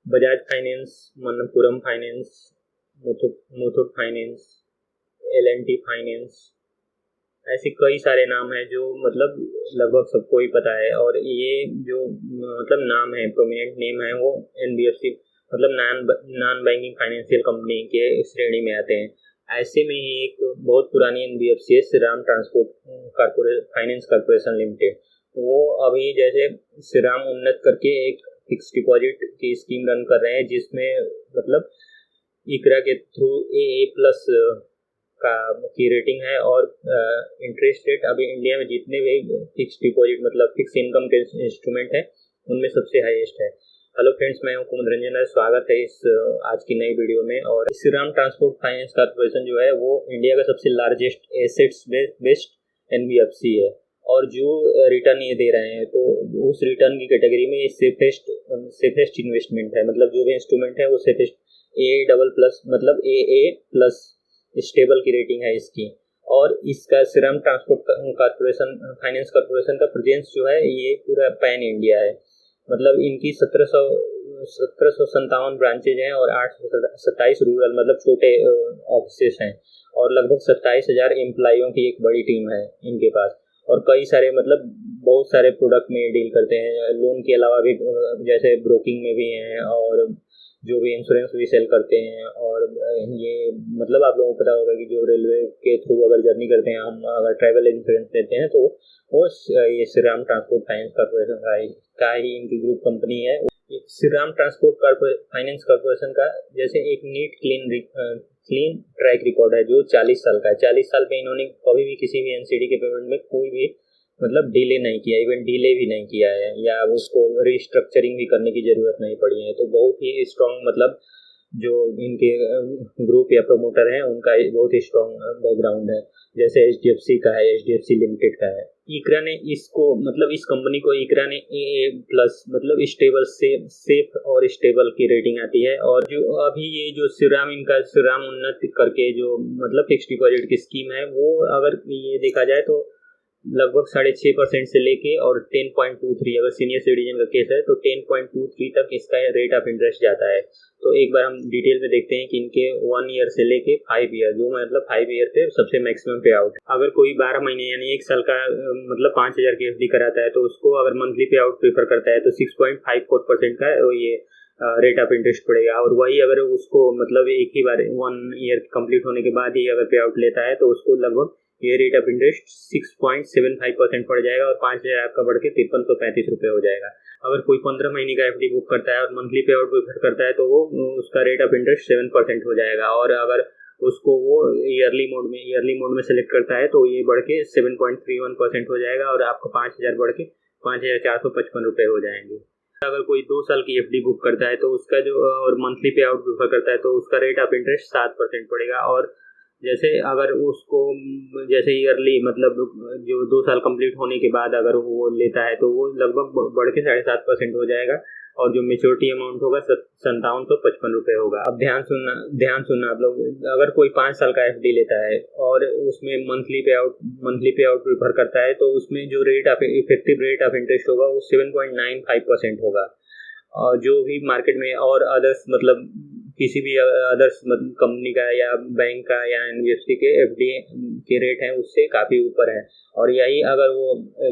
Bajaj finance, Manappuram finance, Muthoot finance, L&T finance, ऐसे कई सारे नाम हैं जो मतलब लगभग सबको ही पता है। और ये जो मतलब नाम है, प्रोमिनेंट नेम है, वो NBFC मतलब नॉन बैंकिंग फाइनेंशियल कंपनी के श्रेणी में आते हैं। ऐसे में ही एक बहुत पुरानी NBFC है, Shriram transport finance corporation limited. वो अभी जैसे श्रीराम उन्नत करके एक फिक्स डिपॉजिट की स्कीम रन कर रहे हैं, जिसमें मतलब इकरा के थ्रू AA+ की रेटिंग है। और इंटरेस्ट रेट अभी इंडिया में जितने भी फिक्स डिपॉजिट मतलब फिक्स इनकम के इंस्ट्रूमेंट है उनमें सबसे हाईएस्ट है। हेलो फ्रेंड्स, मैं हूं कुमुद रंजन, स्वागत है इस आज की नई वीडियो में। और श्रीराम ट्रांसपोर्ट फाइनेंस कॉर्पोरेशन जो है वो इंडिया का सबसे लार्जेस्ट एसेट्स बेस्ड NBFC है। और जो रिटर्न ये दे रहे हैं तो उस रिटर्न की कैटेगरी में ये सेफेस्ट इन्वेस्टमेंट है। मतलब जो भी इंस्ट्रूमेंट है वो सेफेस्ट AA++ मतलब AA+ स्टेबल की रेटिंग है इसकी। और इसका Shriram transport corporation finance corporation का प्रेजेंस जो है ये पूरा पैन इंडिया है। मतलब इनकी 1757 ब्रांचेज हैं और 827 रूरल मतलब छोटे ऑफिसेस हैं। और लगभग 27,000 एम्प्लॉइयों की एक बड़ी टीम है इनके पास। और कई सारे मतलब बहुत सारे प्रोडक्ट में डील करते हैं। लोन के अलावा भी जैसे ब्रोकिंग में भी हैं, और जो भी इंश्योरेंस भी सेल करते हैं। और ये मतलब आप लोगों को पता होगा कि जो रेलवे के थ्रू अगर जर्नी करते हैं, हम अगर ट्रैवल इंश्योरेंस लेते हैं तो वो ये श्रीराम ट्रांसपोर्ट फाइनेंस कॉर्पोरेशन का ही इनकी ग्रुप कंपनी है। श्रीराम ट्रांसपोर्ट फाइनेंस कॉर्पोरेशन का जैसे एक नीट क्लीन ट्रैक रिकॉर्ड है जो 40 साल का है। 40 साल में इन्होंने कभी भी किसी भी NCD के पेमेंट में कोई भी मतलब डिले नहीं किया, इवन डिले भी नहीं किया है, या उसको रिस्ट्रक्चरिंग भी करने की ज़रूरत नहीं पड़ी है। तो बहुत ही स्ट्रॉन्ग मतलब जो इनके ग्रुप या प्रोमोटर हैं उनका बहुत ही स्ट्रॉन्ग बैकग्राउंड है। जैसे HDFC का है, HDFC लिमिटेड का है। इकरा ने इसको मतलब इस कंपनी को इकरा ने AA+ मतलब स्टेबल सेफ और स्टेबल की रेटिंग आती है। और जो अभी ये जो श्रीराम उन्नत करके जो मतलब फिक्स डिपॉजिट की स्कीम है, वो अगर ये देखा जाए तो लगभग 6.5% से लेके और 10.23, अगर सीनियर सिटीजन का केस है तो 10.23 तक इसका रेट ऑफ इंटरेस्ट जाता है। तो एक बार हम डिटेल में देखते हैं कि इनके 1 ईयर से लेके 5 ईयर, जो मतलब 5 ईयर पे सबसे मैक्सिमम पे आउट। अगर कोई 12 महीने यानी 1 साल का मतलब 5,000 की FD कराता है तो उसको अगर मंथली पे आउट प्रेफर करता है तो 6.54% का ये रेट ऑफ इंटरेस्ट पड़ेगा। और वही अगर उसको मतलब एक ही बार 1 ईयर कंप्लीट होने के बाद ही अगर पे आउट लेता है तो उसको लगभग ये रेट ऑफ इंटरेस्ट 6.75% पड़ जाएगा और 5,000 आपका बढ़ के 5335 रुपये हो जाएगा। अगर कोई 15 महीने का FD बुक करता है और मंथली पे आउट प्रेफर करता है तो वो उसका रेट ऑफ इंटरेस्ट 7% हो जाएगा। और अगर उसको वो ईयरली मोड में सेलेक्ट करता है तो ये बढ़ के 7.31% हो जाएगा और आपका 5,000 बढ़ के 5,455 रुपये हो जाएंगे। अगर कोई 2 साल की FD बुक करता है तो उसका जो और मंथली पे आउट प्रेफर करता है तो उसका रेट ऑफ इंटरेस्ट 7% पड़ेगा। और जैसे अगर उसको जैसे ईयरली मतलब जो 2 साल कंप्लीट होने के बाद अगर वो लेता है तो वो लगभग बढ़ के 7.5% हो जाएगा। और जो मेच्योरिटी अमाउंट होगा 5755 रुपये होगा। अब ध्यान सुनना आप लोग। अगर कोई 5 साल का FD लेता है और उसमें मंथली पे आउट प्रेफर करता है तो उसमें जो इफेक्टिव रेट ऑफ इंटरेस्ट होगा वो 7.95% होगा। और जो भी मार्केट में और अदर्स मतलब किसी भी अदर्स मतलब कंपनी का या बैंक का या NBFC के FD के रेट हैं उससे काफ़ी ऊपर है। और यही अगर वो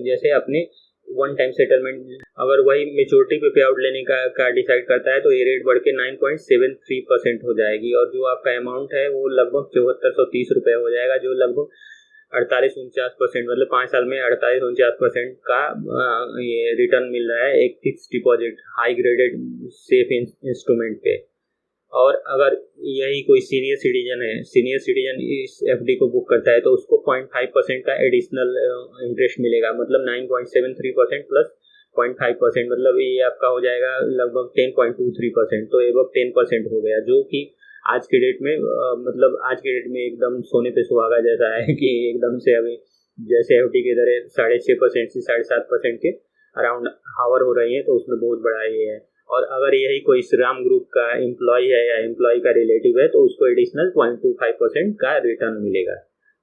जैसे अपने 1 टाइम सेटलमेंट अगर वही मेच्योरिटी पे आउट लेने का डिसाइड करता है तो ये रेट बढ़ के 9.73% हो जाएगी। और जो आपका अमाउंट है वो लगभग 7430 रुपये हो जाएगा, जो लगभग 48-49% मतलब 5 साल में 48-49% का ये रिटर्न मिल रहा है एक fix deposit high graded safe instrument पे। और अगर यही कोई सीनियर सिटीजन इस FD को बुक करता है तो उसको 0.5% का एडिशनल इंटरेस्ट मिलेगा। मतलब 9.73% प्लस 0.5% मतलब ये आपका हो जाएगा लगभग 10.23%। तो एबव 10% हो गया, जो कि आज के डेट में एकदम सोने पे सुहागा जैसा है कि एकदम से अभी जैसे FD की दरें 6.5% से 7.5% के अराउंड हावर हो रही है, तो उसमें बहुत बड़ा ये है। और अगर यही कोई श्रीराम ग्रुप का एम्प्लॉय है या एम्प्लॉय का रिलेटिव है तो उसको एडिशनल 0.25% का रिटर्न मिलेगा।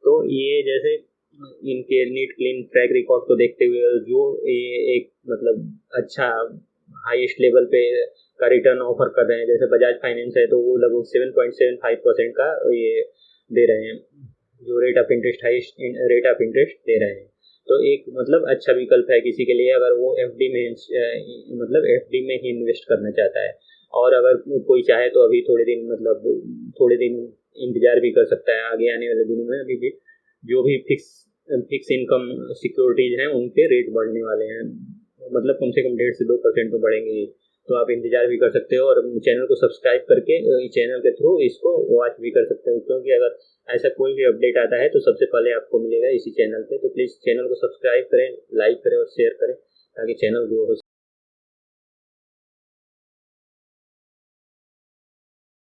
तो ये जैसे इनके नीट क्लीन ट्रैक रिकॉर्ड को देखते हुए जो ये एक मतलब अच्छा हाईएस्ट लेवल पे का रिटर्न ऑफर कर रहे हैं। जैसे बजाज फाइनेंस है तो वो लगभग 7.75% का ये दे रहे हैं, जो rate of interest highest rate of interest दे रहे हैं। तो एक मतलब अच्छा विकल्प है किसी के लिए, अगर वो एफडी में मतलब एफडी में ही इन्वेस्ट करना चाहता है। और अगर कोई चाहे तो अभी थोड़े दिन इंतजार भी कर सकता है, आगे आने वाले दिनों में अभी भी जो भी फिक्स इनकम सिक्योरिटीज हैं उनके रेट बढ़ने वाले हैं, मतलब कम से कम 1.5 से 2% तो बढ़ेंगे ही। तो आप इंतजार भी कर सकते हो और चैनल को सब्सक्राइब करके चैनल के थ्रू इसको वॉच भी कर सकते हो, क्योंकि अगर ऐसा कोई भी अपडेट आता है तो सबसे पहले आपको मिलेगा इसी चैनल पे। तो प्लीज़ चैनल को सब्सक्राइब करें, लाइक करें और शेयर करें ताकि चैनल ग्रो हो।